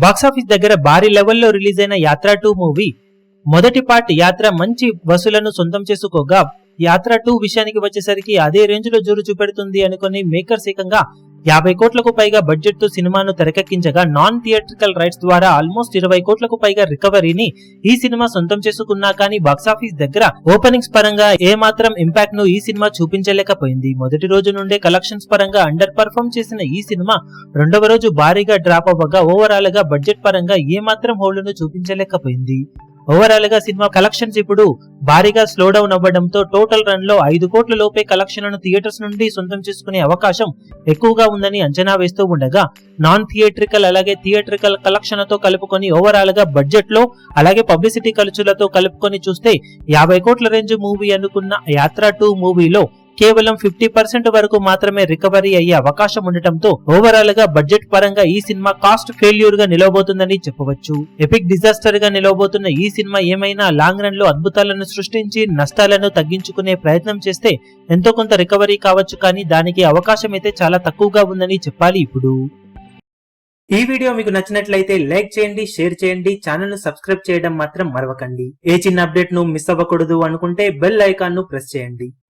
Box office దగ్గర భారీ లెవెల్లో రిలీజ్ అయిన యాత్ర 2 మూవీ మొదటి పార్ట్ యాత్ర మంచి వసూలను సొంతం చేసుకోగా యాత్ర 2 విషయానికి వచ్చేసరికి అదే రేంజ్ లో జోరు చూపెడుతుంది అనుకుని మేకర్స్ ఏకంగా 50 కోట్లకు పైగా బడ్జెట్ తో సినిమాను తెరకెక్కించగా నాన్ థియేట్రికల్ రైట్స్ ద్వారా ఆల్మోస్ట్ 20 కోట్లకు పైగా రికవరీని ఈ సినిమా సొంతం చేసుకున్నా కానీ బాక్సాఫీస్ దగ్గర ఓపెనింగ్స్ పరంగా ఏ మాత్రం ఇంపాక్ట్ ను ఈ సినిమా చూపించలేకపోయింది. మొదటి రోజు నుండే కలెక్షన్స్ పరంగా అండర్ పర్ఫార్మ్ చేసిన ఈ సినిమా రెండవ రోజు భారీగా డ్రాప్ అవ్వగా ఓవరాల్ గా బడ్జెట్ పరంగా ఏ మాత్రం హోల్డ్ ను చూపించలేకపోయింది. ఓవరాల్ గా సినిమా కలెక్షన్స్ ఇప్పుడు భారీగా స్లో డౌన్ అవ్వడంతో టోటల్ రన్ లో 5 కోట్ల లోపే కలెక్షన్లను థియేటర్స్ నుండి సొంతం చేసుకునే అవకాశం ఎక్కువగా ఉందని అంచనా వేస్తూ ఉండగా నాన్ థియేట్రికల్ అలాగే థియేట్రికల్ కలెక్షన్లతో కలుపుకొని ఓవరాల్ గా బడ్జెట్ లో అలాగే పబ్లిసిటీ ఖర్చులతో కలుపుకొని చూస్తే 50 కోట్ల రేంజ్ మూవీ అనుకున్న యాత్ర 2 మూవీలో కేవలం 50% వరకు మాత్రమే రికవరీ అయ్యే అవకాశం ఉండటంతో ఓవరాల్ గా బడ్జెట్ పరంగా ఈ సినిమా కాస్ట్ ఫెయిల్యూర్ గా నిలవబోతుందని చెప్పవచ్చు. ఎపిక్ డిజాస్టర్ గా నిలవబోతున్న ఈ సినిమా ఏమైనా లాంగ్ రన్ లో అద్భుతాలను సృష్టించి నష్టాలను తగ్గించుకునే ప్రయత్నం చేస్తే ఎంతో కొంత రికవరీ కావచ్చు, కానీ దానికి అవకాశం అయితే చాలా తక్కువగా ఉందని చెప్పాలి. ఇప్పుడు ఈ వీడియో మీకు నచ్చినట్లయితే లైక్ చేయండి, షేర్ చేయండి, ఛానల్ ను సబ్స్క్రైబ్ చేయడం మాత్రం మరవకండి. ఏ చిన్న అప్డేట్ ను మిస్ అవ్వకూడదు అనుకుంటే బెల్ ఐకాన్ ను ప్రెస్ చేయండి.